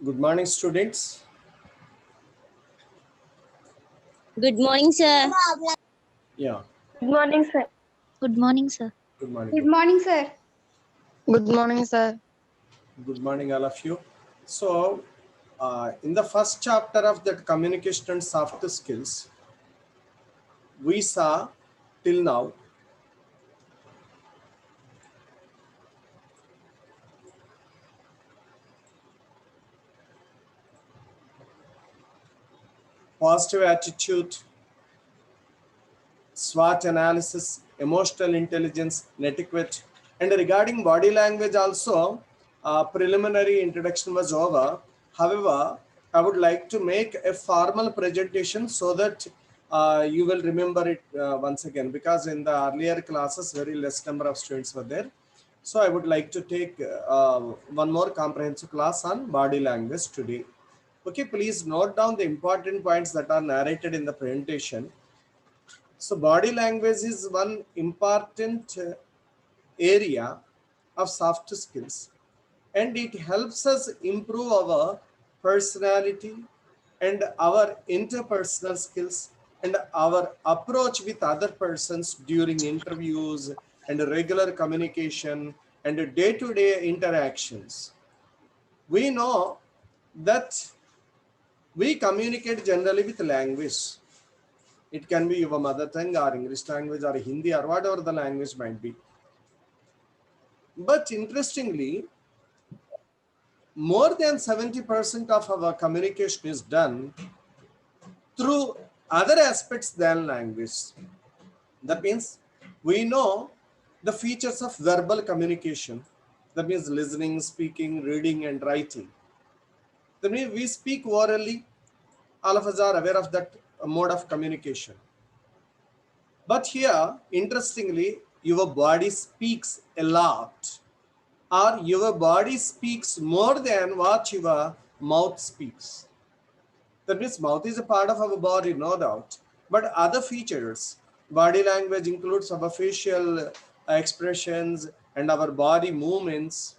Good morning, students. Good morning, sir. Yeah, Good morning, sir. Good morning, sir. good morning. Good morning, sir. Good morning, sir. Good morning, all of you. So, in the first chapter of that communication and soft skills, we saw till now positive attitude, SWOT analysis, emotional intelligence, netiquette, and regarding body language also, preliminary introduction was over. However, I would like to make a formal presentation so that you will remember it once again, because in the earlier classes, very less number of students were there. So I would like to take one more comprehensive class on body language today. Okay, please note down the important points that are narrated in the presentation. So body language is one important area of soft skills, and it helps us improve our personality and our interpersonal skills and our approach with other persons during interviews and regular communication and day-to-day interactions. We know that we communicate generally with language. It can be your mother tongue or English language or Hindi or whatever the language might be. But interestingly, more than 70% of our communication is done through other aspects than language. That means we know the features of verbal communication. That means listening, speaking, reading, and writing. That means we speak orally. All of us are aware of that mode of communication. But here, interestingly, your body speaks a lot, or your body speaks more than what your mouth speaks. That means mouth is a part of our body, no doubt. But other features, body language includes our facial expressions and our body movements,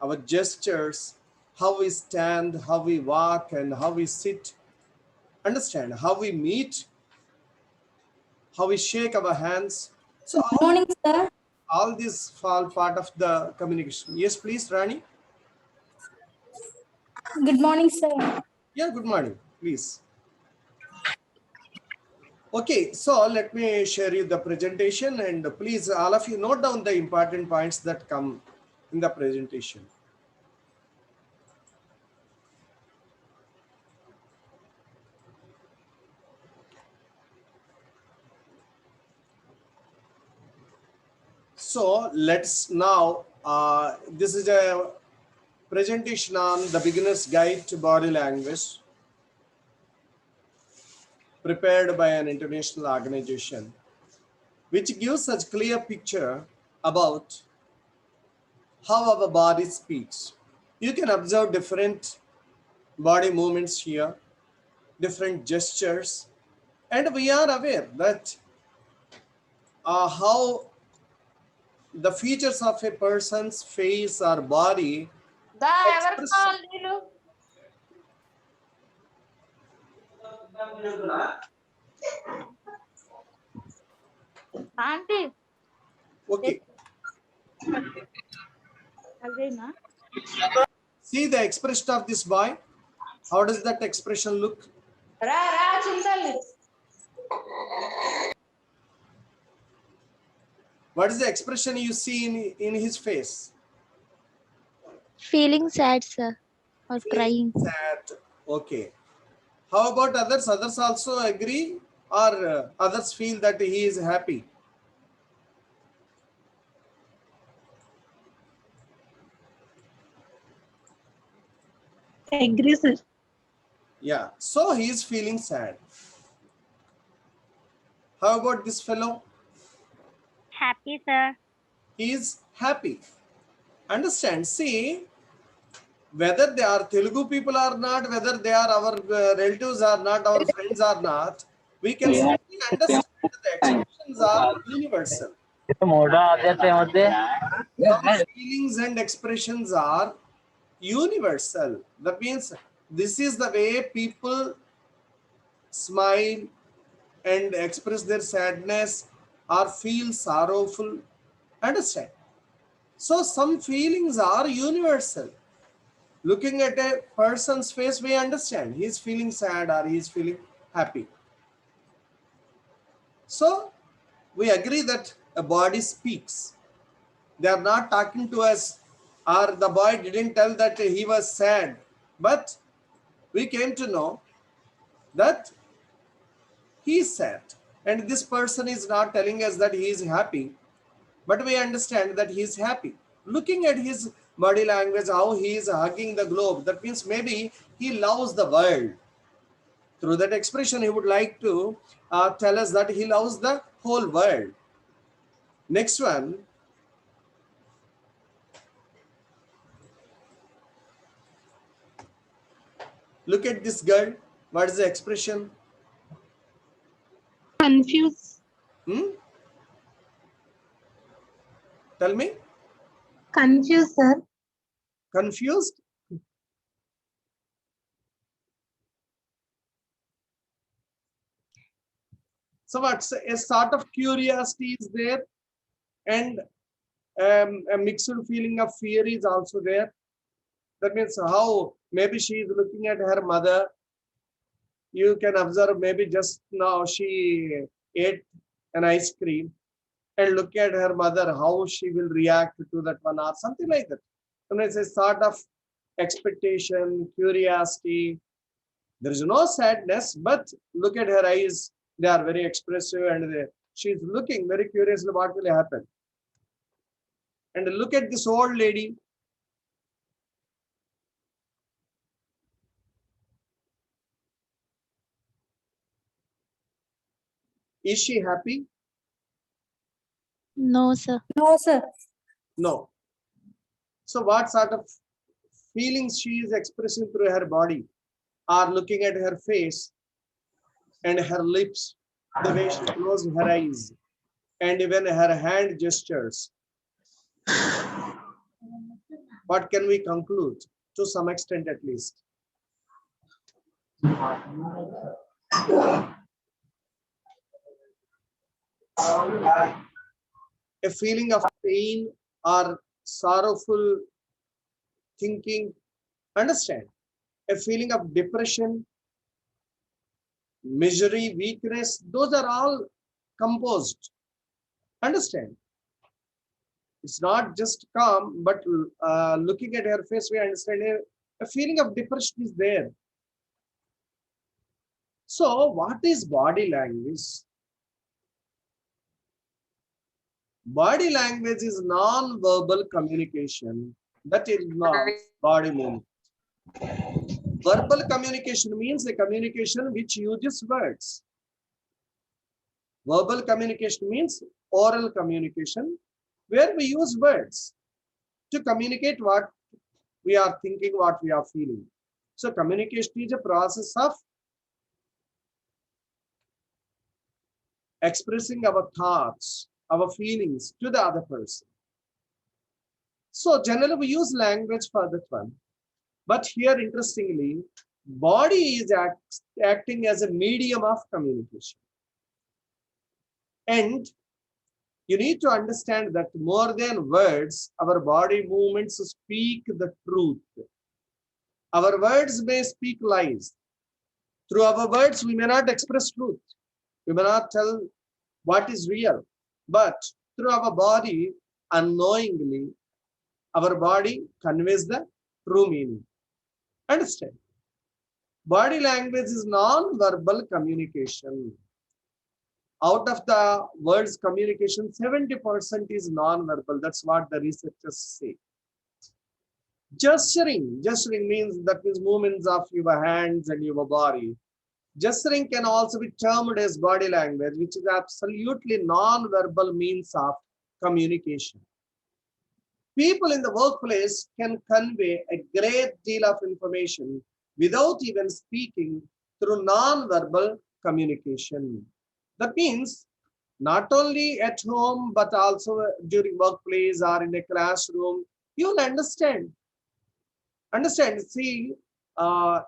our gestures, how we stand, how we walk, and how we sit. Understand how we meet, how we shake our hands. So Good morning, sir. all these fall part of the communication. Yes, please, Rani. Good morning, sir. Yeah, good morning, please. Okay, so let me share you the presentation, and please, all of you, note down the important points that come in the presentation. So let's now, this is a presentation on the beginner's guide to body language, prepared by an international organization, which gives such clear picture about how our body speaks. You can observe different body movements here, different gestures, and we are aware that how the features of a person's face or body express. Auntie. Okay, see the expression of this boy. How does that expression look? What is the expression you see in his face? Feeling sad, sir, or crying. Sad. Okay. How about others? Others also agree, or others feel that he is happy? Agree, sir. Yeah. So he is feeling sad. How about this fellow? Happy, sir. He is happy. Understand? See, whether they are Telugu people or not, whether they are our relatives or not, our friends or not, we can simply understand that the expressions are universal. Our feelings and expressions are universal. That means this is the way people smile and express their sadness or feel sorrowful. Understand? So some feelings are universal. Looking at a person's face, we understand he's feeling sad or he's feeling happy. So we agree that a body speaks. They are not talking to us, or the boy didn't tell that he was sad, but we came to know that he is sad. And this person is not telling us that he is happy, but we understand that he is happy. Looking at his body language, how he is hugging the globe, that means maybe he loves the world. Through that expression, he would like to tell us that he loves the whole world. Next one. Look at this girl. What is the expression? Confused. Tell me. Confused, sir. Confused? So what's a sort of curiosity is there, and a mixed feeling of fear is also there. That means how maybe she is looking at her mother. You can observe maybe just now she ate an ice cream, and look at her mother, how she will react to that one or something like that. And it's a sort of expectation, curiosity. There is no sadness, but look at her eyes. They are very expressive, and she's looking very curiously what will happen. And look at this old lady. Is she happy? No, sir. No, sir. No. So what sort of feelings she is expressing through her body, or looking at her face and her lips, the way she closed her eyes, and even her hand gestures? What can we conclude to some extent at least? A feeling of pain or sorrowful thinking, understand? A feeling of depression, misery, weakness, those are all composed. Understand? It's not just calm, but looking at her face, we understand a feeling of depression is there. So, what is body language? Body language is non-verbal communication. That is not body movement. Verbal communication means a communication which uses words. Verbal communication means oral communication, where we use words to communicate what we are thinking, what we are feeling. So communication is a process of expressing our thoughts, our feelings to the other person. So generally we use language for that one. But here, interestingly, body is acting as a medium of communication. And you need to understand that more than words, our body movements speak the truth. Our words may speak lies. Through our words, we may not express truth. We may not tell what is real. But through our body, unknowingly, our body conveys the true meaning. Understand? Body language is non-verbal communication. Out of the words communication, 70% is non-verbal. That's what the researchers say. Gesturing means that means movements of your hands and your body. Gesturing can also be termed as body language, which is absolutely non-verbal means of communication. People in the workplace can convey a great deal of information without even speaking through non-verbal communication. That means not only at home, but also during workplace or in a classroom, you will understand Understand? See,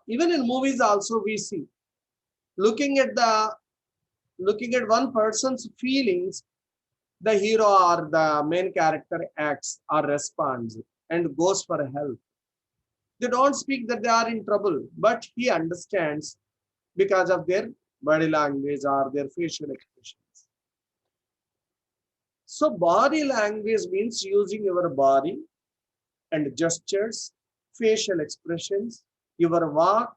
even in movies also we see, looking at one person's feelings, the hero or the main character acts or responds and goes for help. They don't speak that they are in trouble, but he understands because of their body language or their facial expressions. So body language means using your body and gestures, facial expressions, your walk,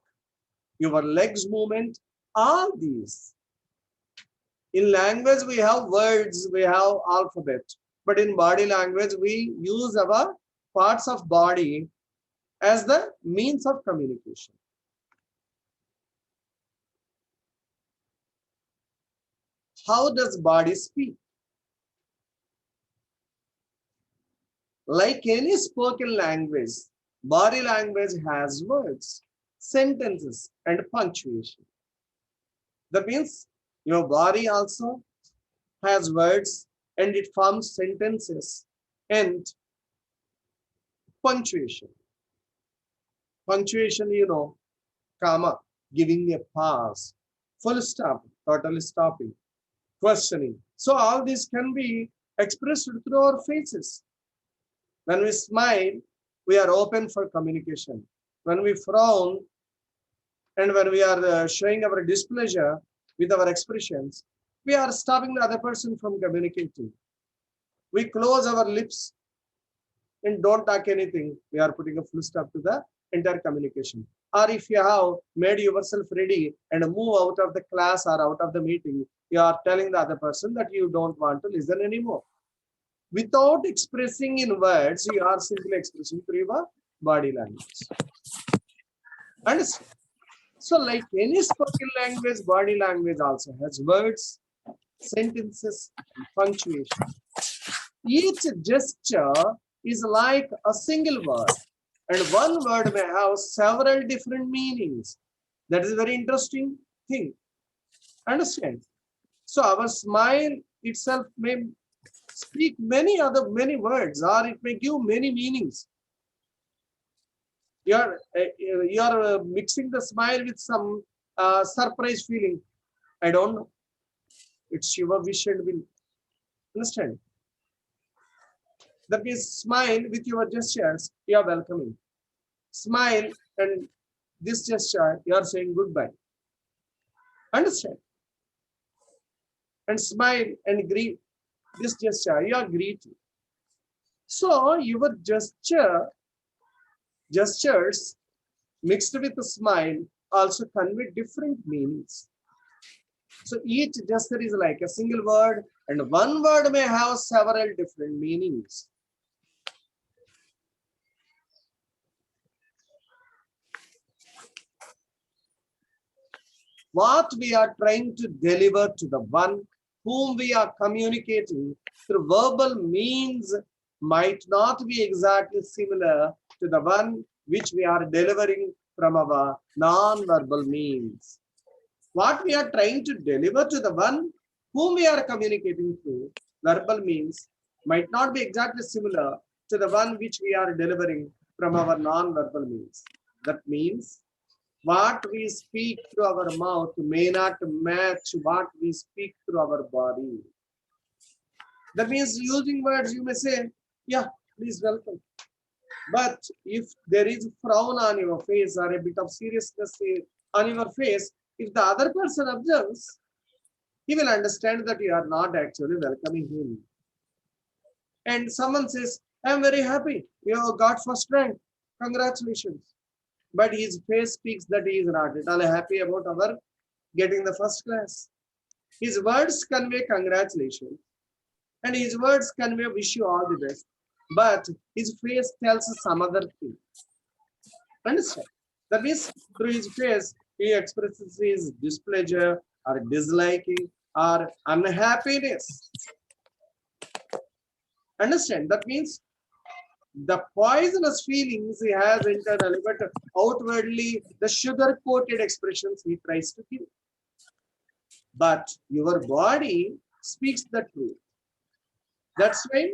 your legs movement, all these. In language, we have words, we have alphabet, but in body language, we use our parts of body as the means of communication. How does body speak? Like any spoken language, body language has words, sentences, and punctuation. That means your body also has words and it forms sentences and punctuation. Punctuation, comma, giving a pause, full stop, totally stopping, questioning. So all this can be expressed through our faces. When we smile, we are open for communication. When we frown and when we are showing our displeasure with our expressions, we are stopping the other person from communicating. We close our lips and don't talk anything. We are putting a full stop to the entire communication. Or if you have made yourself ready and move out of the class or out of the meeting, you are telling the other person that you don't want to listen anymore. Without expressing in words, you are simply expressing through your body language. Understand? So like any spoken language, body language also has words, sentences, and punctuation. Each gesture is like a single word, and one word may have several different meanings. That is a very interesting thing. Understand? So our smile itself may speak many words, or it may give many meanings. You are mixing the smile with some surprise feeling. I don't know. It's your wish and will. Understand? That means smile with your gestures, you are welcoming. Smile and this gesture, you are saying goodbye. Understand? And smile and greet. This gesture, you are greeting. So your gestures mixed with a smile also convey different meanings. So each gesture is like a single word, and one word may have several different meanings. What we are trying to deliver to the one whom we are communicating through verbal means might not be exactly similar to the one which we are delivering from our non-verbal means. What we are trying to deliver to the one whom we are communicating through verbal means might not be exactly similar to the one which we are delivering from our non-verbal means. That means what we speak through our mouth may not match what we speak through our body. That means using words, you may say, yeah, please welcome. But if there is a frown on your face or a bit of seriousness on your face, if the other person observes, he will understand that you are not actually welcoming him. And someone says, I am very happy. You got first rank. Congratulations. But his face speaks that he is not at all happy about our getting the first class. His words convey congratulations, and his words convey wish you all the best. But his face tells some other thing. Understand? That means through his face, he expresses his displeasure or disliking or unhappiness. Understand? That means the poisonous feelings he has internally, but outwardly the sugar-coated expressions he tries to give. But your body speaks the truth. That's why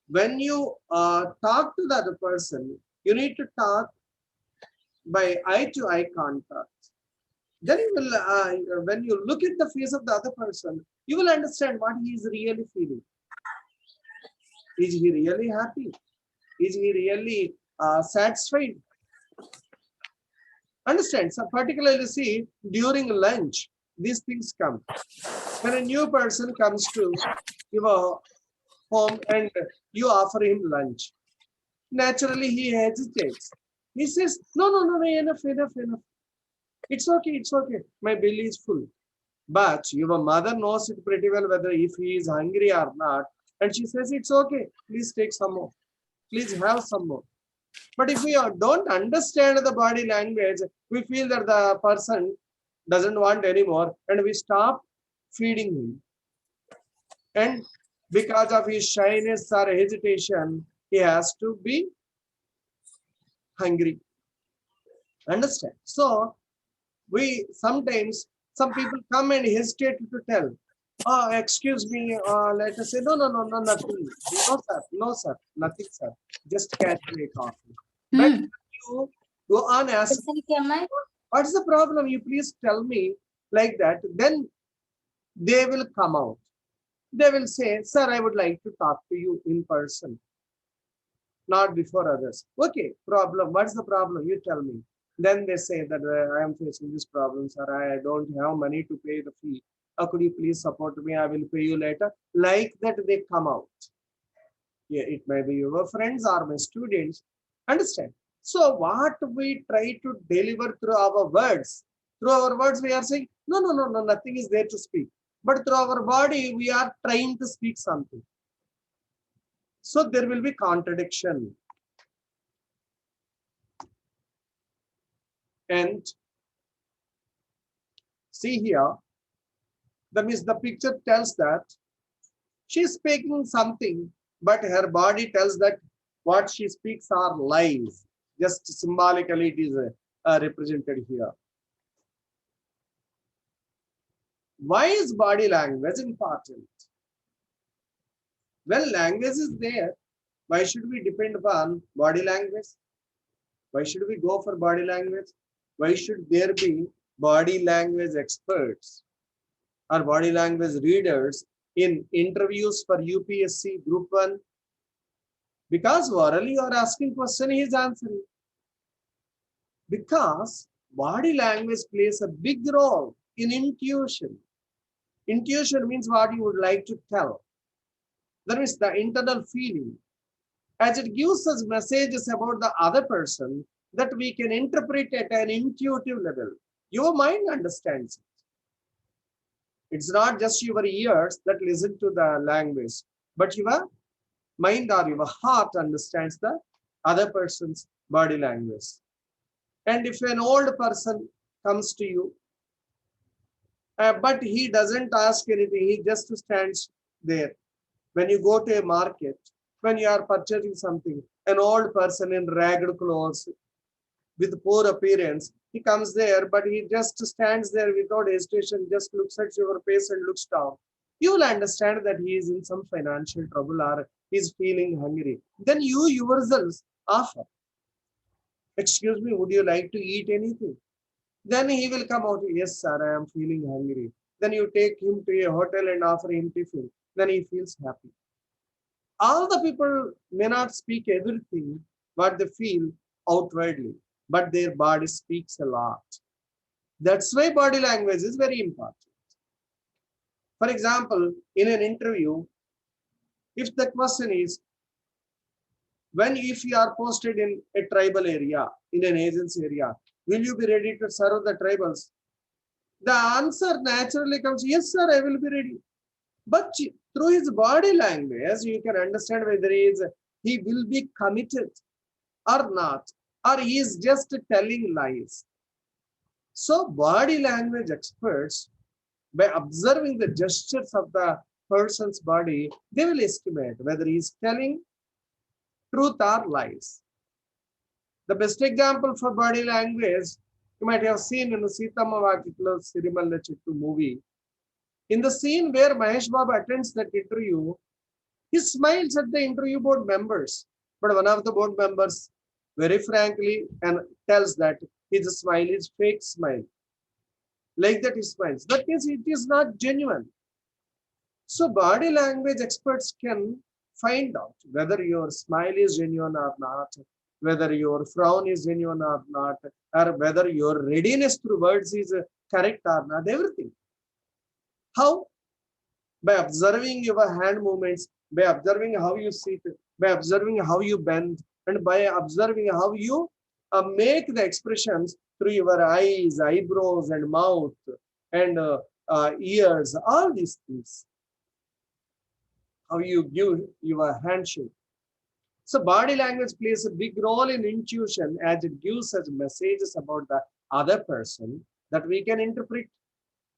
when you talk to the other person, You need to talk by eye to eye contact. Then you will, when you look at the face of the other person, you will understand what he is really feeling. Is he really happy? Is he really satisfied? Understand? So particularly see during lunch, these things come. When a new person comes to your home and you offer him lunch, naturally he hesitates. He says, no, enough. It's okay. My bill is full. But your mother knows it pretty well whether if he is hungry or not. And she says, it's okay. Please take some more. Please have some more. But if we don't understand the body language, we feel that the person doesn't want anymore and we stop feeding him. And because of his shyness or hesitation, he has to be hungry. Understand? So we sometimes, some people come and hesitate to tell, oh, excuse me, let us say, no, nothing. No, sir, nothing, sir. Just catch me coffee. But you go on asking, what's the problem? You please tell me like that. Then they will come out. They will say, sir, I would like to talk to you in person, not before others. Okay, problem. What's the problem? You tell me. Then they say that I am facing this problem, sir. I don't have money to pay the fee. Could you please support me? I will pay you later. Like that, they come out. Yeah, it may be your friends or my students. Understand? So what we try to deliver through our words, we are saying, no, nothing is there to speak. But through our body, we are trying to speak something. So there will be contradiction. And see here, that means the picture tells that she's speaking something, but her body tells that what she speaks are lies. Just symbolically, it is represented here. Why is body language important? Well, language is there. Why should we depend upon body language? Why should we go for body language? Why should there be body language experts or body language readers in interviews for UPSC Group 1? Because orally you are asking question, he is answering. Because body language plays a big role in intuition. Intuition means what you would like to tell. That is the internal feeling. As it gives us messages about the other person that we can interpret at an intuitive level. Your mind understands it. It's not just your ears that listen to the language, but your mind or your heart understands the other person's body language. And if an old person comes to you, but he doesn't ask anything, he just stands there. When you go to a market, when you are purchasing something, an old person in ragged clothes with poor appearance, he comes there, but he just stands there without hesitation, just looks at your face and looks down. You will understand that he is in some financial trouble or he is feeling hungry. Then you yourselves offer, excuse me, would you like to eat anything? Then he will come out, yes, sir, I am feeling hungry. Then you take him to a hotel and offer him tiffin. Then he feels happy. All the people may not speak everything what they feel outwardly, but their body speaks a lot. That's why body language is very important. For example, in an interview, if the question is, if you are posted in a tribal area, in an agency area, will you be ready to serve the tribals? The answer naturally comes, yes, sir, I will be ready. But through his body language, you can understand whether he will be committed or not, or he is just telling lies. So body language experts, by observing the gestures of the person's body, they will estimate whether he is telling truth or lies. The best example for body language, you might have seen in the Sitama Vakitlo Sirimalla Chittu movie. In the scene where Mahesh Babu attends that interview, he smiles at the interview board members. But one of the board members very frankly and tells that his smile is fake smile. Like that he smiles. That means it is not genuine. So body language experts can find out whether your smile is genuine or not, whether your frown is genuine or not, or whether your readiness through words is correct or not, everything. How? By observing your hand movements, by observing how you sit, by observing how you bend, and by observing how you make the expressions through your eyes, eyebrows, and mouth, and ears, all these things. How you give your handshake. So body language plays a big role in intuition as it gives us messages about the other person that we can interpret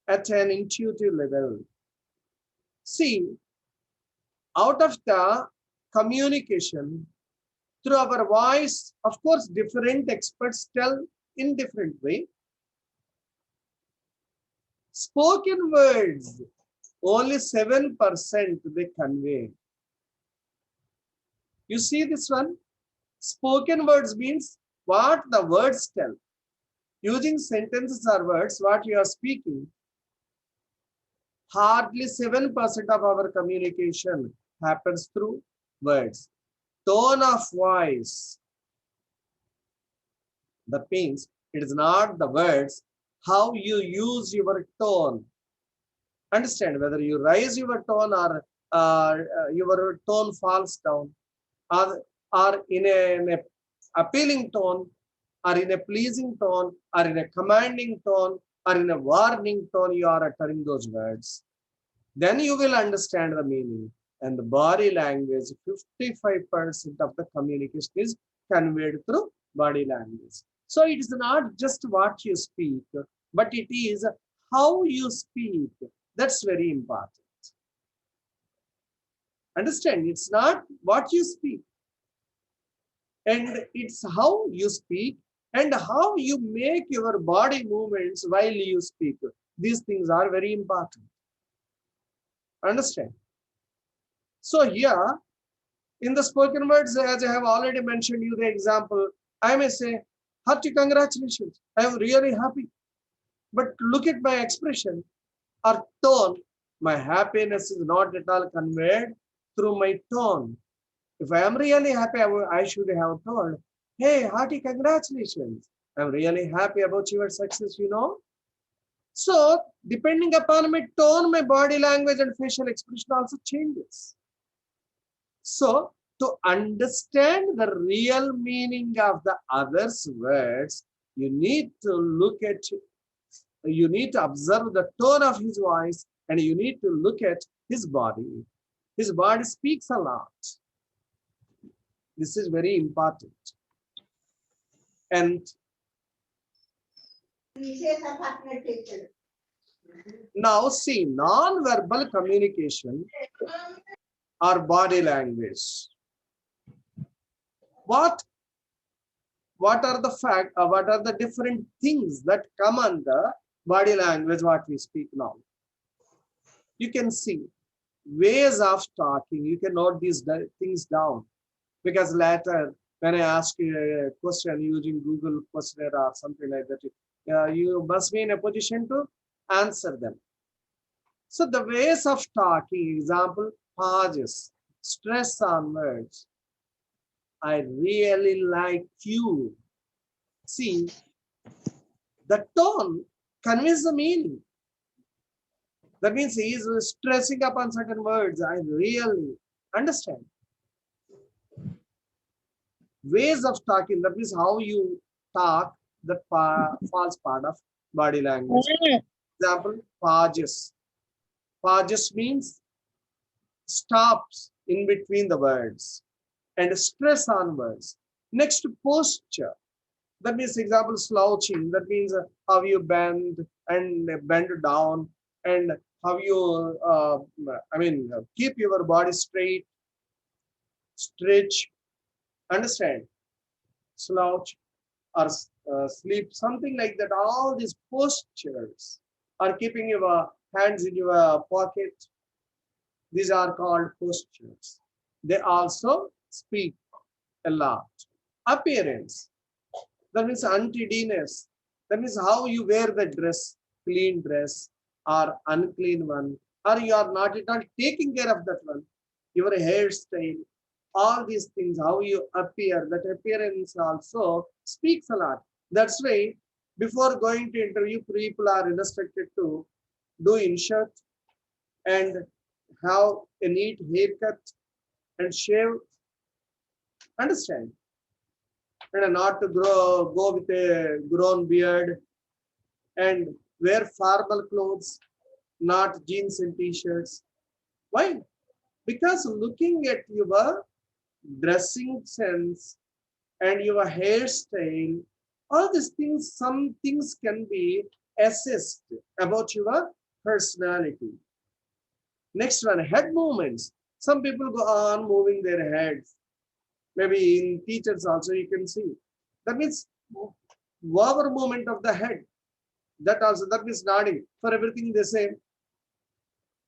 at an intuitive level. See, out of the communication through our voice, of course, different experts tell in different way. Spoken words, only 7% they convey. You see this one? Spoken words means what the words tell. Using sentences or words, what you are speaking, hardly 7% of our communication happens through words. Tone of voice. That means it is not the words, how you use your tone. Understand whether you raise your tone or your tone falls down, or in an appealing tone, or in a pleasing tone, or in a commanding tone, or in a warning tone, you are uttering those words. Then you will understand the meaning. And the body language, 55% of the communication is conveyed through body language. So it is not just what you speak, but it is how you speak. That's very important. Understand, it's not what you speak, and it's how you speak and how you make your body movements while you speak. These things are very important. Understand? So here, in the spoken words, as I have already mentioned you the example, I may say, hearty congratulations, I am really happy. But look at my expression or tone. My happiness is not at all conveyed through my tone. If I am really happy, I should have told, hey, hearty congratulations. I'm really happy about your success, you know. So, depending upon my tone, my body language and facial expression also changes. So, to understand the real meaning of the other's words, you need to look at, you need to observe the tone of his voice, and you need to look at his body. His body speaks a lot. This is very important. And now see, non-verbal communication or body language. What are the what are the different things that come under body language, what we speak now? You can see ways of talking. You can note these things down, because later when I ask you a question using Google questionnaire or something like that, you must be in a position to answer them. So the ways of talking, example, pauses, stress on words. I really like you. See, the tone conveys the meaning. That means he is stressing upon certain words. I really understand. Ways of talking, that means how you talk, that falls part of body language. Example, pauses. Pauses means stops in between the words and stress on words. Next, posture. That means, example, slouching. That means how you bend and bend down, and how you, keep your body straight, stretch, understand, slouch or sleep, something like that. All these postures are keeping your hands in your pocket. These are called postures. They also speak a lot. Appearance, that means untidiness, that means how you wear the dress, clean dress or unclean one, or you are not at all taking care of that one, your hairstyle, all these things, how you appear, that appearance also speaks a lot. That's why before going to interview, people are instructed to do insert and have a neat haircut and shave, understand, and not to go with a grown beard and wear formal clothes, not jeans and t-shirts. Why? Because looking at your dressing sense and your hairstyle, all these things, some things can be assessed about your personality. Next one, head movements. Some people go on moving their heads. Maybe in teachers also you can see. That means over movement of the head. That also, that means nodding. For everything they say,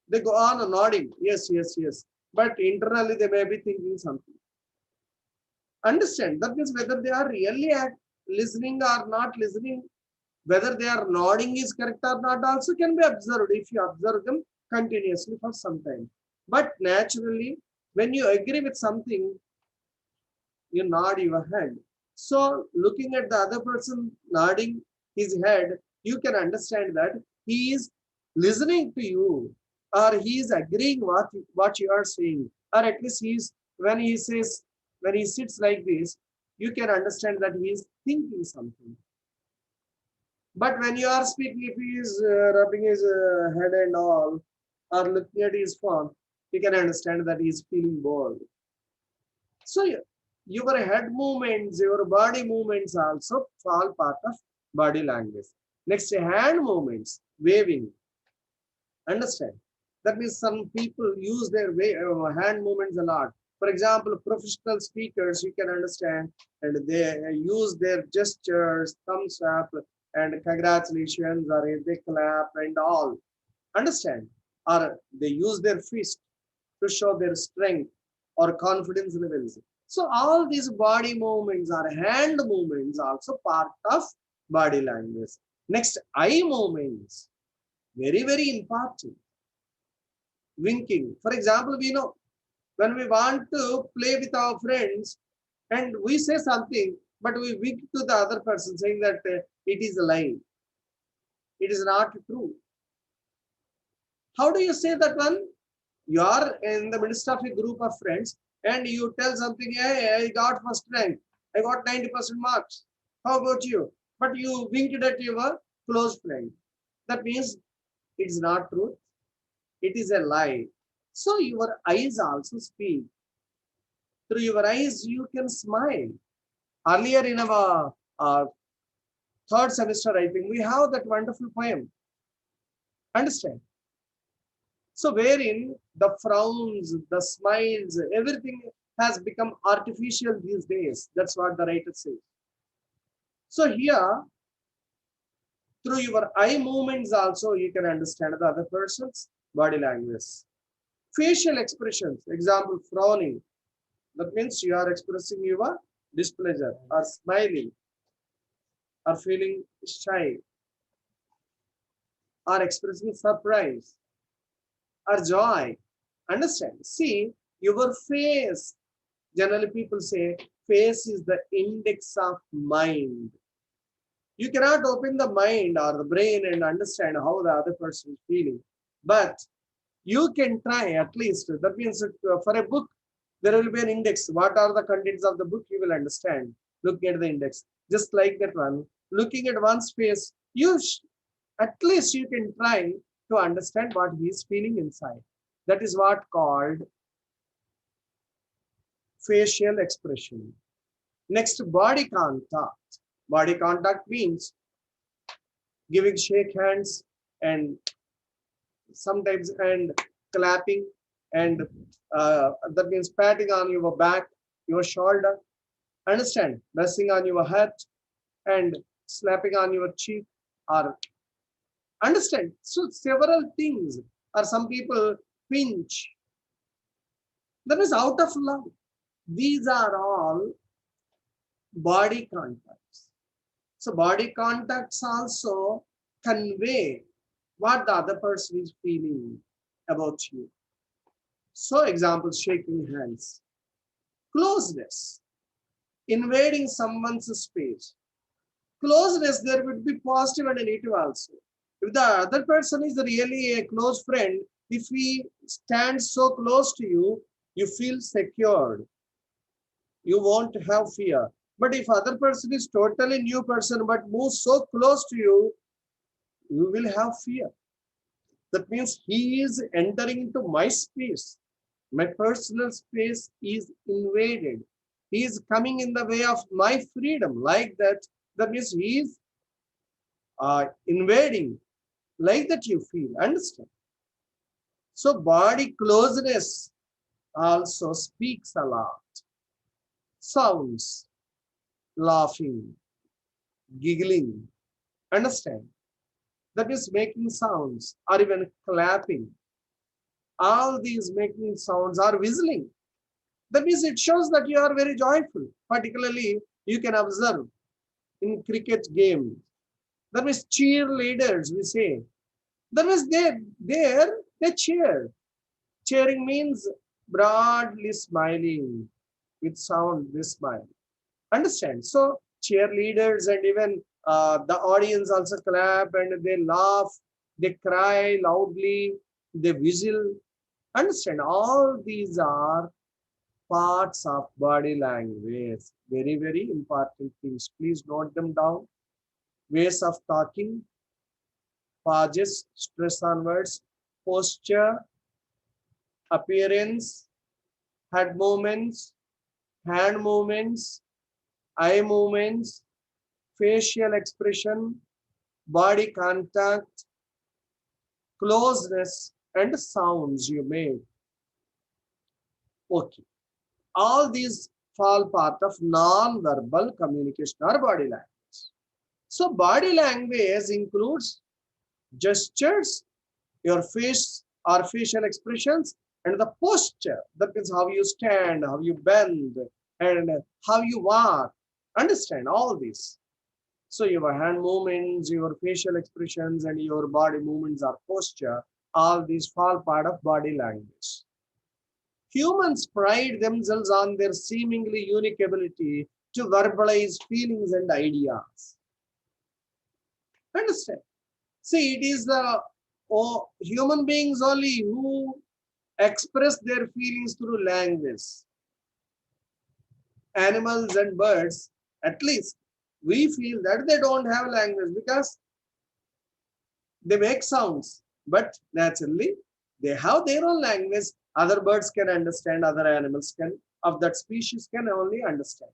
they go on nodding. Yes, yes, yes. But internally they may be thinking something. Understand? That means whether they are really listening or not listening, whether they are nodding is correct or not also can be observed if you observe them continuously for some time. But naturally, when you agree with something, you nod your head. So looking at the other person nodding his head, you can understand that he is listening to you, or he is agreeing what you are saying, or at least he is, when he says, when he sits like this, you can understand that he is thinking something. But when you are speaking, if he is rubbing his head and all, or looking at his phone, you can understand that he is feeling bored. So your head movements, your body movements also fall part of body language. Next, hand movements, waving. Understand? That means some people use their hand movements a lot. For example, professional speakers, you can understand, and they use their gestures, thumbs up, and congratulations, or they clap and all. Understand? Or they use their fist to show their strength or confidence levels. So all these body movements or hand movements also part of body language. Next, eye movements, very, very important. Winking. For example, we know when we want to play with our friends and we say something, but we wink to the other person saying that it is a lie. It is not true. How do you say that one? You are in the midst of a group of friends and you tell something, hey, I got first rank, I got 90% marks. How about you? But you winked at your close friend. That means it's not true. It is a lie. So your eyes also speak. Through your eyes, you can smile. Earlier in our third semester, I think, we have that wonderful poem. Understand? So wherein the frowns, the smiles, everything has become artificial these days. That's what the writer says. So here, through your eye movements also, you can understand the other person's body language. Facial expressions, example, frowning. That means you are expressing your displeasure, or smiling, or feeling shy, or expressing surprise, or joy. Understand? See, your face, generally people say, face is the index of mind. You cannot open the mind or the brain and understand how the other person is feeling. But you can try at least. That means for a book, there will be an index. What are the contents of the book? You will understand. Looking at the index. Just like that one. Looking at one's face, at least you can try to understand what he is feeling inside. That is what called facial expression. Next, body contact. Body contact means giving shake hands and sometimes and clapping, and that means patting on your back, your shoulder. Understand? Pressing on your head and slapping on your cheek, or understand? So several things, or some people pinch. That is out of love. These are all body contacts. So body contacts also convey what the other person is feeling about you. So example, shaking hands. Closeness, invading someone's space. Closeness, there would be positive and negative also. If the other person is really a close friend, if he stands so close to you, you feel secured. You won't have fear. But if other person is totally new person but moves so close to you, you will have fear. That means he is entering into my space. My personal space is invaded. He is coming in the way of my freedom. Like that, that means he is invading. Like that you feel. Understand? So body closeness also speaks a lot. Sounds, laughing, giggling. Understand? That is making sounds or even clapping. All these making sounds are whistling. That means it shows that you are very joyful. Particularly, you can observe in cricket game. That means cheerleaders, we say. That means they cheer. Cheering means broadly smiling with sound, they smile. Understand? So cheerleaders and even the audience also clap and they laugh, they cry loudly, they whistle. Understand? All these are parts of body language. Very, very important things. Please note them down. Ways of talking, pauses, stress on words, posture, appearance, head movements, hand movements, eye movements, facial expression, body contact, closeness, and sounds you make. Okay. All these fall part of non-verbal communication or body language. So body language includes gestures, your face or facial expressions, and the posture. That means how you stand, how you bend, and how you walk. Understand all this. So your hand movements, your facial expressions, and your body movements or posture, all these fall part of body language. Humans pride themselves on their seemingly unique ability to verbalize feelings and ideas. Understand? See, it is the human beings only who express their feelings through language. Animals and birds, at least, we feel that they don't have language because they make sounds, but naturally they have their own language. Other birds can understand, other animals can, of that species can only understand.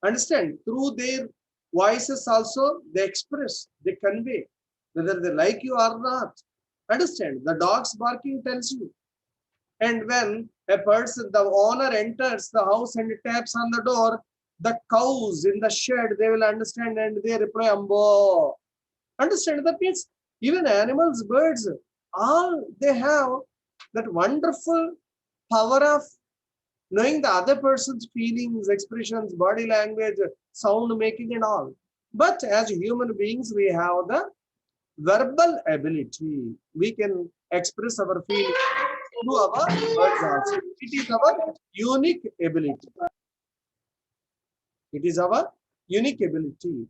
Understand? Through their voices also, they express, they convey, whether they like you or not. Understand? The dog's barking tells you. And when a person, the owner enters the house and taps on the door, the cows in the shed, they will understand and they reply, Ambo. Understand? That means even animals, birds, all they have that wonderful power of knowing the other person's feelings, expressions, body language, sound making and all. But as human beings, we have the verbal ability. We can express our feelings through our words also. It is our unique ability. It is our unique ability.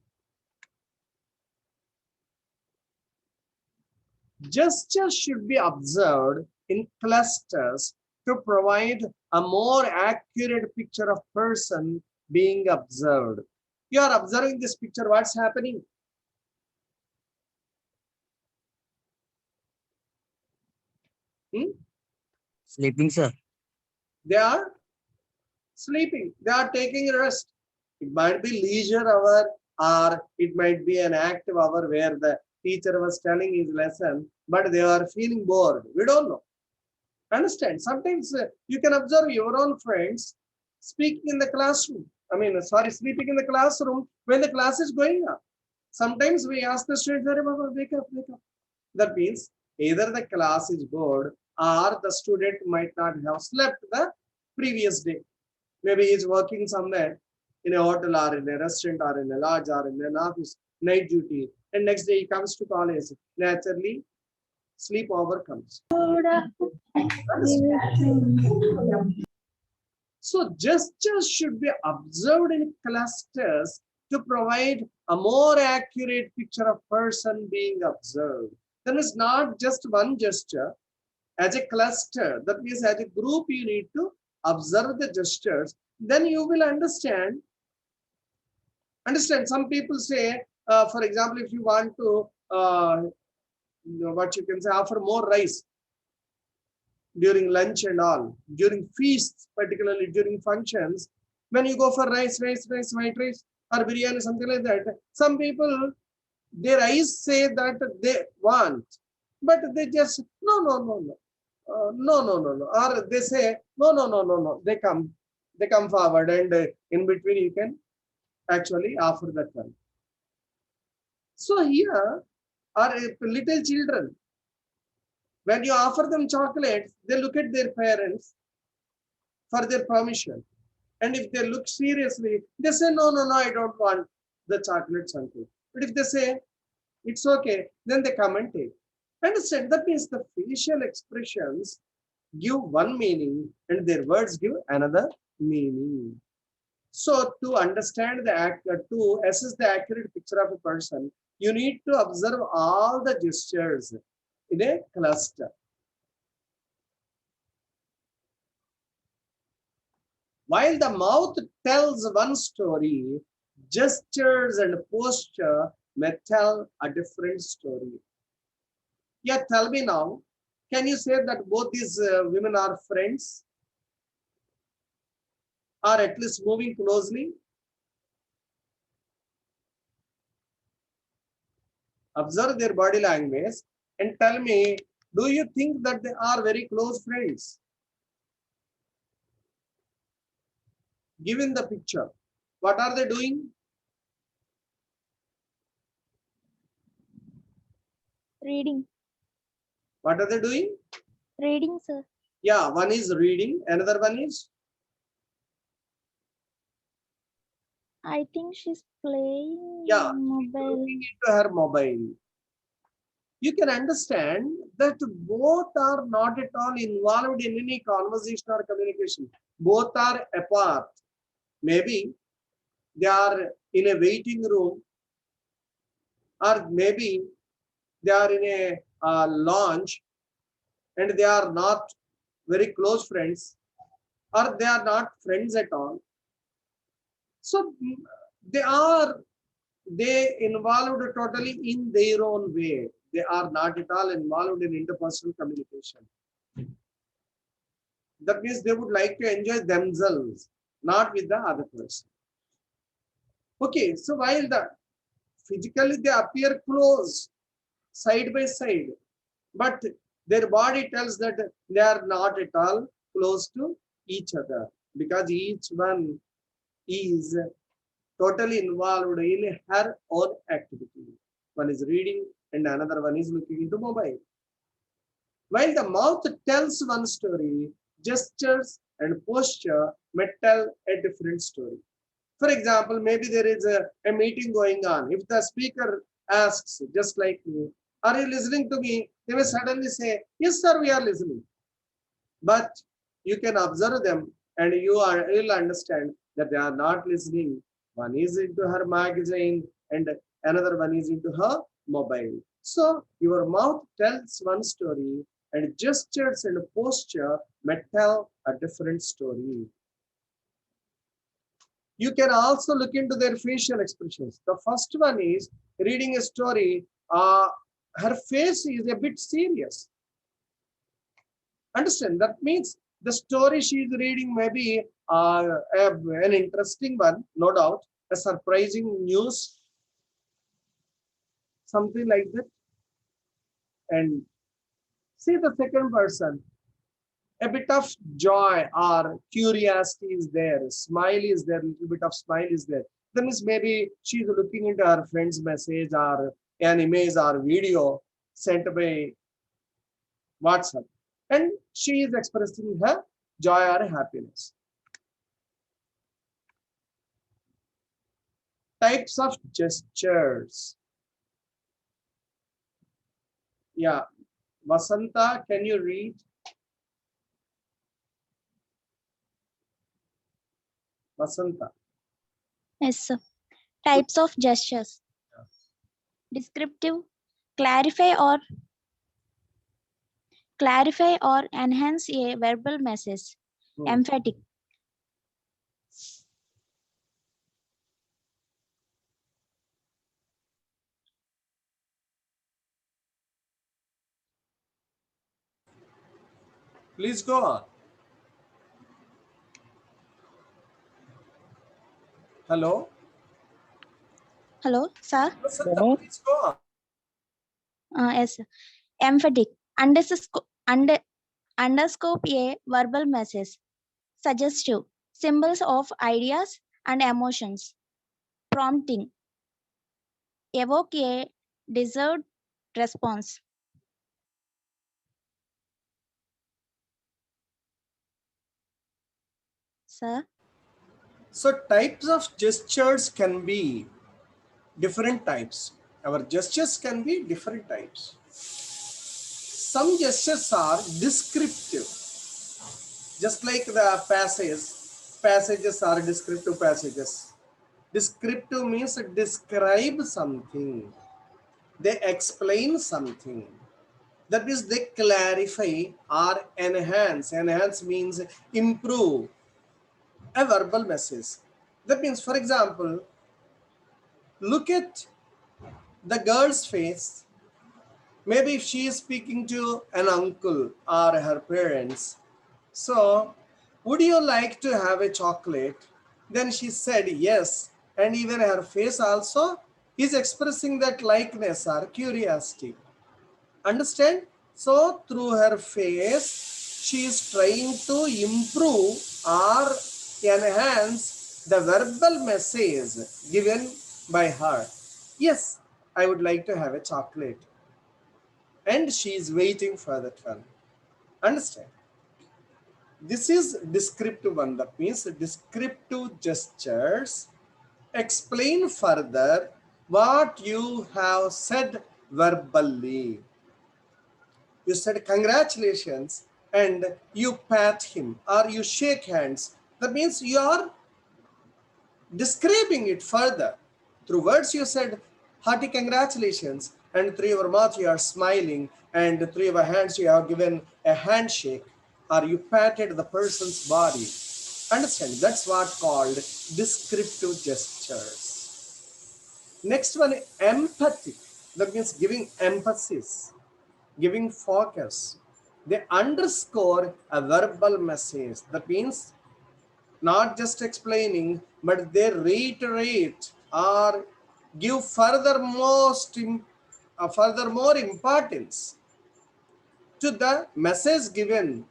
Gestures should be observed in clusters to provide a more accurate picture of person being observed. You are observing this picture, what's happening? Sleeping, sir. They are sleeping. They are taking rest. It might be leisure hour or it might be an active hour where the teacher was telling his lesson, but they are feeling bored. We don't know. Understand? Sometimes you can observe your own friends speaking in the classroom. Sleeping in the classroom when the class is going on. Sometimes we ask the students, wake up, wake up. That means either the class is bored or the student might not have slept the previous day. Maybe he's working somewhere in a hotel or in a restaurant or in a lodge or in an office, night duty, and next day he comes to college. Naturally, sleepover comes. So gestures should be observed in clusters to provide a more accurate picture of person being observed. Then it's not just one gesture. As a cluster, that means as a group, you need to observe the gestures. Then you will understand. Some people say, for example, if you want to, what you can say, offer more rice during lunch and all, during feasts, particularly during functions, when you go for rice, white rice, or biryani, something like that, some people, their eyes say that they want, but they just, no. No. Or they say, no. They come forward, and in between you can actually offer that one. So here are little children. When you offer them chocolates, they look at their parents for their permission. And if they look seriously, they say, no, I don't want the chocolates, uncle. But if they say, it's okay, then they come and take. Understand? That means the facial expressions give one meaning and their words give another meaning. So to understand to assess the accurate picture of a person, you need to observe all the gestures in a cluster. While the mouth tells one story, gestures and posture may tell a different story. Yeah, tell me now, can you say that both these women are friends? Or at least moving closely? Observe their body language and tell me, do you think that they are very close friends? Given the picture, what are they doing? Reading. What are they doing? Reading, sir. Yeah, one is reading, another one is? I think she's playing Yeah, mobile. looking into her mobile. You can understand that both are not at all involved in any conversation or communication. Both are apart. Maybe they are in a waiting room, or maybe they are in a lounge and they are not very close friends, or they are not friends at all. So they involved totally in their own way. They are not at all involved in interpersonal communication. That means they would like to enjoy themselves, not with the other person. Okay, so while physically they appear close, side by side, but their body tells that they are not at all close to each other, because each one is totally involved in her own activity. One is reading and another one is looking into mobile. While the mouth tells one story, gestures and posture may tell a different story. For example, maybe there is a meeting going on. If the speaker asks, just like me, are you listening to me? They may suddenly say, yes, sir, we are listening. But you can observe them and you will understand that they are not listening. One is into her magazine and another one is into her mobile. So your mouth tells one story and gestures and posture may tell a different story. You can also look into their facial expressions. The first one is reading a story. Her face is a bit serious. Understand? That means the story she is reading may be an interesting one, no doubt, a surprising news, something like that. And see the second person, a bit of joy or curiosity is there, smile is there, little bit of smile is there. Then is maybe she's looking into her friend's message or an image or video sent by WhatsApp, and she is expressing her joy or happiness. types of gestures. Yeah, Vasanta, can you read? Vasanta. Yes, sir. Types of gestures. Descriptive, clarify or enhance a verbal message. Hmm. Emphatic, Please go on. Hello? hello, sir. Vasanta, please go on. Yes, sir. Emphatic, underscope a verbal message. Suggestive, symbols of ideas and emotions. Prompting, evoke a deserved response. Sir, So types of gestures can be different types. Our gestures can be different types. Some gestures are descriptive, just like the passages are descriptive passages. Descriptive means describe something, they explain something. That means they clarify or enhance. Enhance means improve a verbal message. That means, for example, look at the girl's face. Maybe if she is speaking to an uncle or her parents, so would you like to have a chocolate? Then she said yes, and even her face also is expressing that likeness or curiosity. Understand? So through her face, she is trying to improve or enhance the verbal message given by her. Yes, I would like to have a chocolate. And she is waiting for that one. Understand? This is descriptive one. That means descriptive gestures explain further what you have said verbally. You said congratulations and you pat him or you shake hands. That means you are describing it further. Through words you said hearty congratulations, and through your mouth you are smiling, and through your hands you have given a handshake or you patted the person's body. Understand? That's what called descriptive gestures. Next one, empathic. That means giving emphasis, giving focus. They underscore a verbal message. That means not just explaining, but they reiterate or give furthermore importance to the message given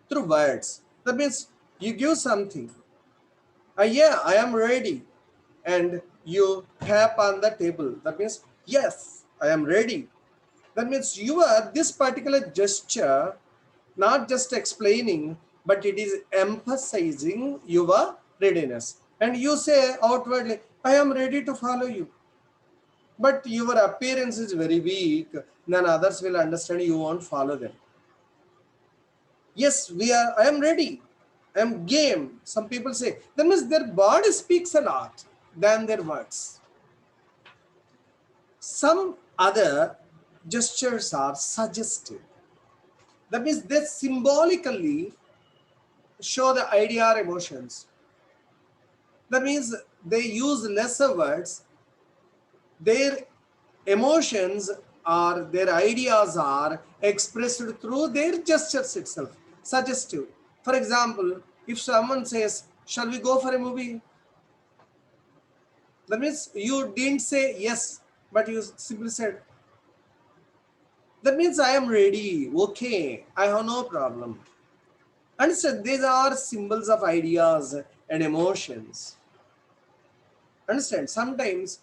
through words. That means you give something. Yeah, I am ready. And you tap on the table. That means, yes, I am ready. That means you are this particular gesture, not just explaining, but it is emphasizing your readiness. And you say outwardly, I am ready to follow you. But your appearance is very weak, then others will understand you won't follow them. Yes, I am ready. I am game. Some people say, that means their body speaks a lot than their words. Some other gestures are suggestive. That means they symbolically show the idea or emotions. That means they use lesser words. Their emotions or their ideas are expressed through their gestures itself. Suggestive. For example, if someone says, shall we go for a movie? That means you didn't say yes, but you simply said, that means I am ready. Okay, I have no problem. Understand? These are symbols of ideas and emotions. Understand? Sometimes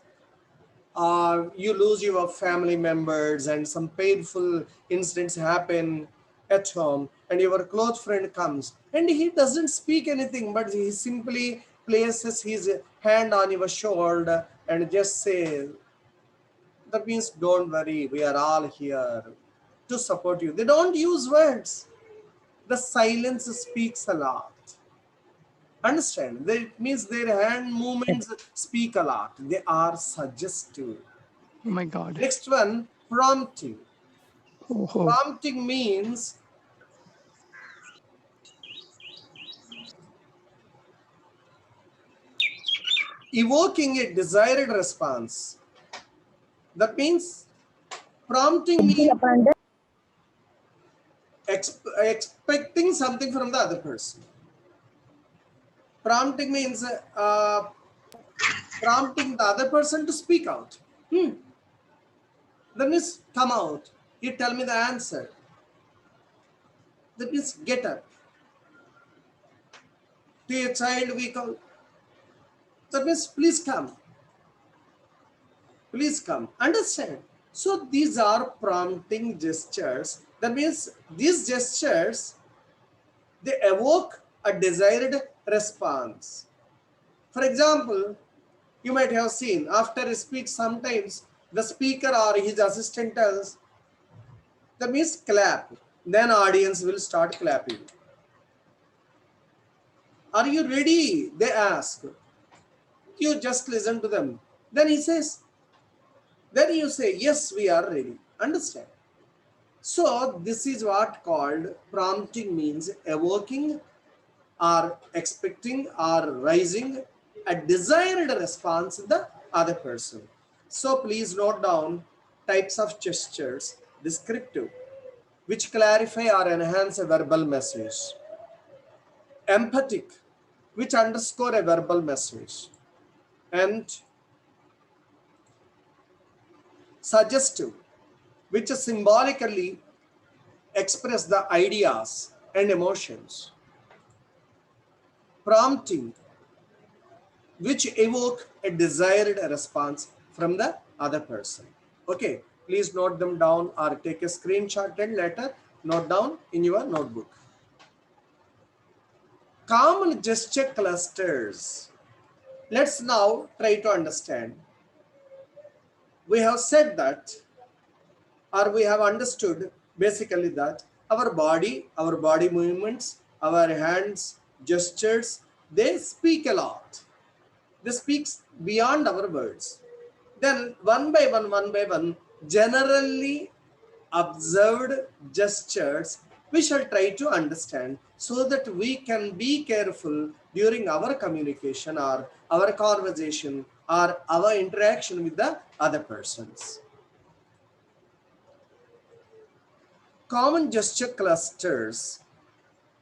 you lose your family members and some painful incidents happen at home, and your close friend comes and he doesn't speak anything, but he simply places his hand on your shoulder and just say, that means don't worry, we are all here to support you. They don't use words. The silence speaks a lot. Understand? It means their hand movements speak a lot. They are suggestive. Oh my God. Next one, prompting. Oh, oh. Prompting means evoking a desired response. That means prompting means expecting something from the other person. Prompting means prompting the other person to speak out. That means come out. You tell me the answer. That means get up. To a child we call. That means please come. Please come. Understand? So these are prompting gestures. That means these gestures, they evoke a desired response. For example, you might have seen after a speech, sometimes the speaker or his assistant tells, that means clap. Then audience will start clapping. Are you ready? They ask. You just listen to them. Then he says, then you say, yes, we are ready. Understand? So this is what called prompting means, evoking or expecting or raising a desired response in the other person. So please note down types of gestures: descriptive, which clarify or enhance a verbal message; emphatic, which underscore a verbal message; and suggestive, which symbolically express the ideas and emotions; prompting, which evoke a desired response from the other person. Okay, please note them down or take a screenshot and later note down in your notebook. Common gesture clusters. Let's now try to understand. We have said that, or we have understood basically that our body movements, our hands, gestures, they speak a lot. They speak beyond our words. Then one by one, generally observed gestures, we shall try to understand so that we can be careful during our communication or our conversation or our interaction with the other persons. Common gesture clusters.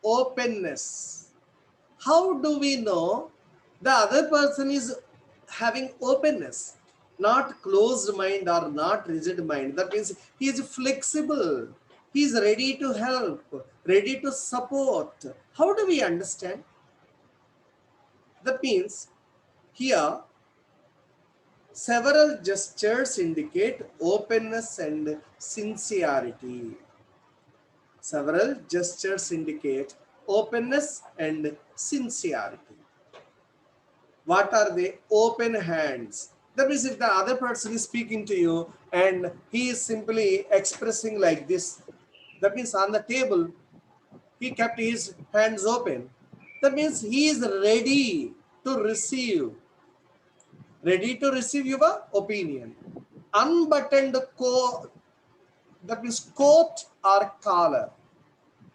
Openness. How do we know the other person is having openness, not closed mind or not rigid mind? That means he is flexible, he is ready to help, ready to support. How do we understand? That means here several gestures indicate openness and sincerity. Several gestures indicate openness and sincerity. What are they? Open hands. That means if the other person is speaking to you and he is simply expressing like this, that means on the table, he kept his hands open. That means he is ready to receive your opinion. Unbuttoned coat, that means coat or collar.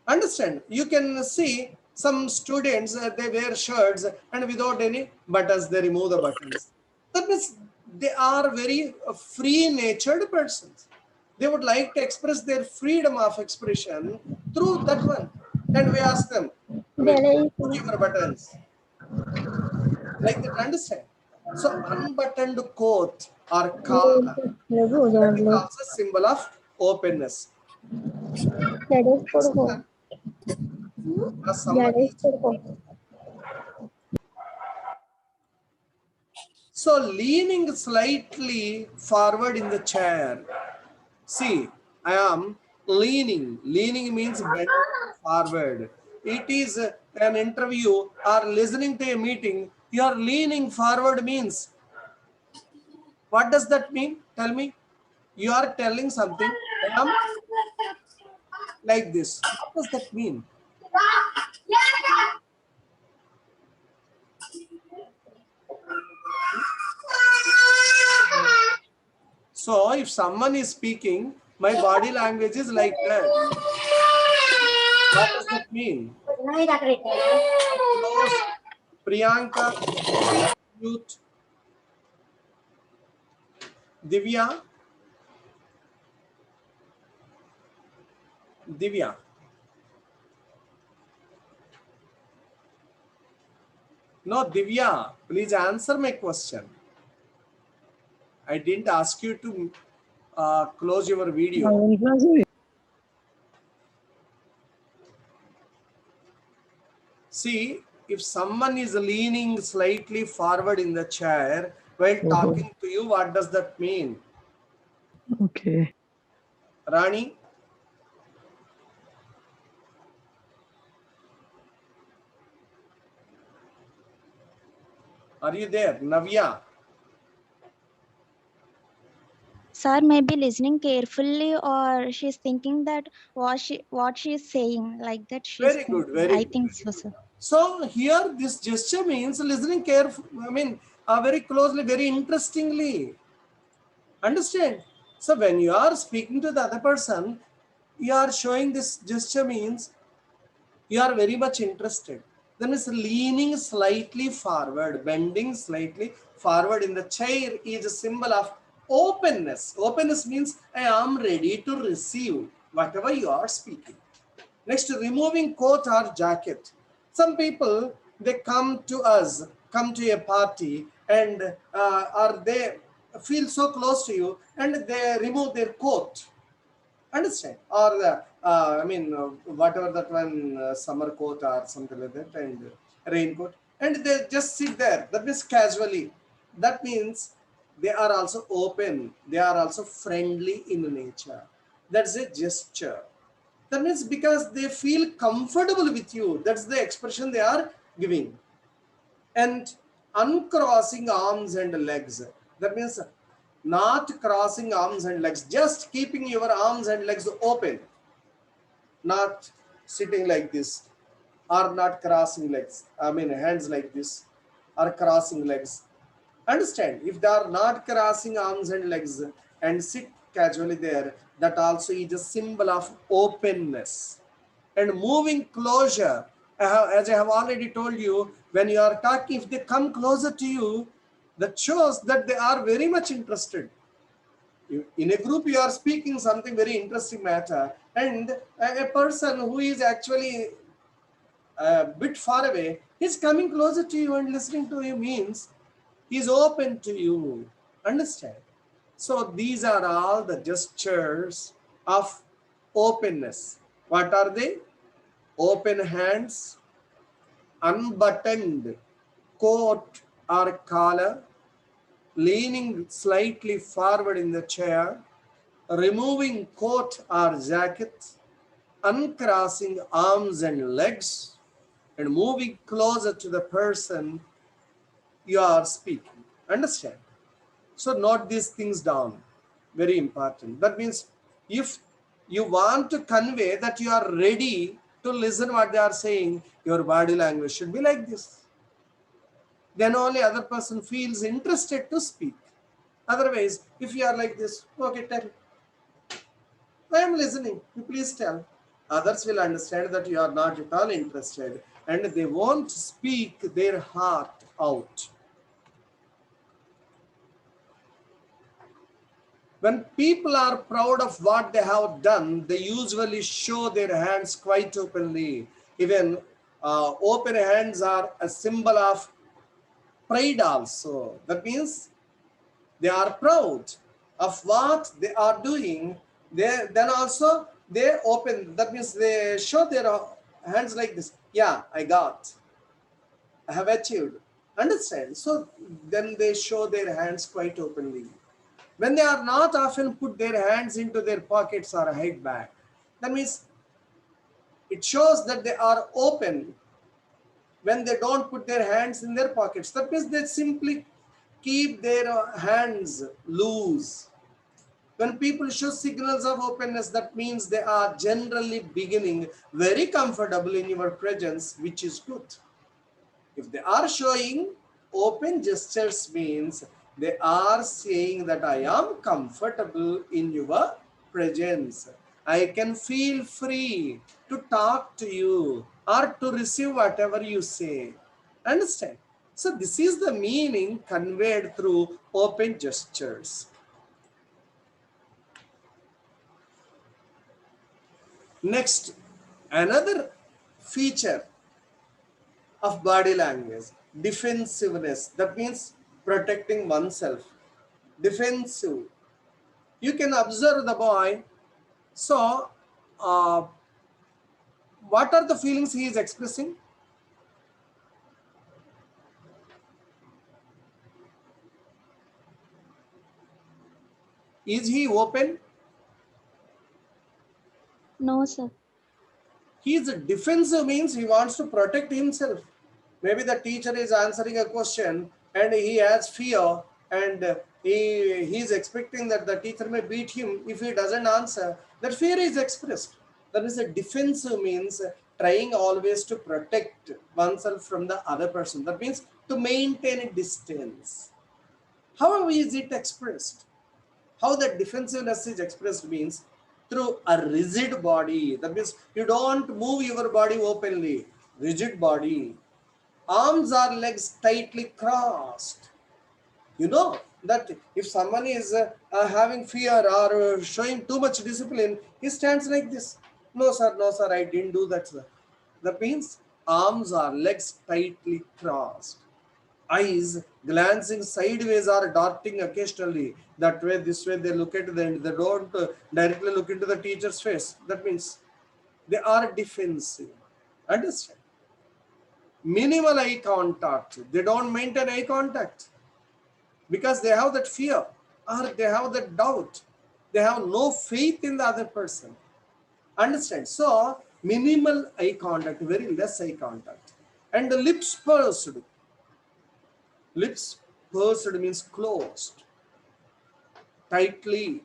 Understand? You can see some students, they wear shirts and without any buttons, they remove the buttons. That means they are very free-natured persons. They would like to express their freedom of expression through that one. And we ask them, put your buttons. Like that, understand? So unbuttoned coat or collar, that is also a symbol of openness. So leaning slightly forward in the chair. See, I am leaning. Leaning means bending forward. It is an interview or listening to a meeting. You are leaning forward means What does that mean? Tell me. You are telling something. I am like this. What does that mean? So if someone is speaking, my body language is like that. What does that mean? Close. Priyanka, youth, Divya, Divya. No, Divya, please answer my question. I didn't ask you to close your video. See, if someone is leaning slightly forward in the chair while talking to you, what does that mean? Okay. Rani, are you there? Navya, Sir may be listening carefully, or she's thinking that what she's saying, like that she's very good, thinking. very I good. think so, sir. So here this gesture means listening carefully, very closely, very interestingly. Understand? So when you are speaking to the other person, you are showing this gesture means you are very much interested. Then it's leaning slightly forward, bending slightly forward in the chair is a symbol of openness. Openness means I am ready to receive whatever you are speaking. Next, removing coat or jacket. Some people, they come to us, come to a party, and or they feel so close to you, and they remove their coat. Understand? Or the, whatever that one, summer coat or something like that, and raincoat, and they just sit there. That means casually. That means they are also open. They are also friendly in nature. That's a gesture. That means because they feel comfortable with you. That's the expression they are giving. And uncrossing arms and legs. That means not crossing arms and legs, just keeping your arms and legs open, not sitting like this, or not crossing legs. Hands like this, or crossing legs. Understand? If they are not crossing arms and legs and sit casually there, that also is a symbol of openness. And moving closer, as I have already told you, when you are talking, if they come closer to you, that shows that they are very much interested. In a group, you are speaking something very interesting matter, and a person who is actually a bit far away is coming closer to you and listening to you means he's open to you. Understand? So these are all the gestures of openness. What are they? Open hands, unbuttoned coat or collar, leaning slightly forward in the chair, removing coat or jacket, uncrossing arms and legs, and moving closer to the person you are speaking. Understand? So note these things down. Very important. That means if you want to convey that you are ready to listen what they are saying, your body language should be like this. Then only other person feels interested to speak. Otherwise, if you are like this, okay, tell. I am listening. You please tell. Others will understand that you are not at all interested and they won't speak their heart out. When people are proud of what they have done, they usually show their hands quite openly. Even open hands are a symbol of pride also. That means they are proud of what they are doing. Then also they open. That means they show their hands like this. Yeah, I got. I have achieved. Understand? So then they show their hands quite openly. When they are not, often put their hands into their pockets or hide back. That means it shows that they are open when they don't put their hands in their pockets. That means they simply keep their hands loose. When people show signals of openness, that means they are generally beginning very comfortable in your presence, which is good. If they are showing open gestures, means they are saying that I am comfortable in your presence. I can feel free to talk to you or to receive whatever you say. Understand? So this is the meaning conveyed through open gestures. Next, another feature of body language, defensiveness. That means protecting oneself. Defensive. You can observe the boy. So, what are the feelings he is expressing? Is he open? No, sir. He is defensive, means he wants to protect himself. Maybe the teacher is answering a question and he has fear, and he is expecting that the teacher may beat him if he doesn't answer. That fear is expressed. That is a defensive, means trying always to protect oneself from the other person. That means to maintain a distance. How is it expressed? How that defensiveness is expressed means through a rigid body. That means you don't move your body openly. Rigid body. Arms or legs tightly crossed. You know that if someone is having fear or showing too much discipline, he stands like this. No sir, I didn't do that, sir. That means arms or legs tightly crossed. Eyes glancing sideways or darting occasionally. That way, this way, they look at them. They don't directly look into the teacher's face. That means they are defensive. Understand? Minimal eye contact. They don't maintain eye contact because they have that fear or they have that doubt. They have no faith in the other person. Understand? So, minimal eye contact, very less eye contact. And the lips pursed. Lips pursed means closed, tightly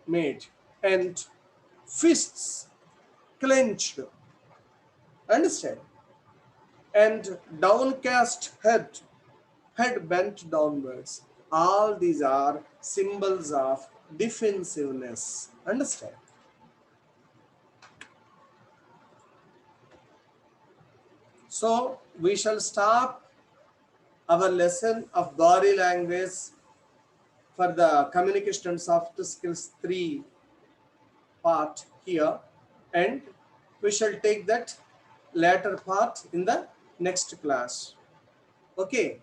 made, and fists clenched. Understand? And downcast head, head bent downwards. All these are symbols of defensiveness. Understand? So we shall stop our lesson of body language for the communication soft skills 3 part here, and we shall take that latter part in the next class. Okay.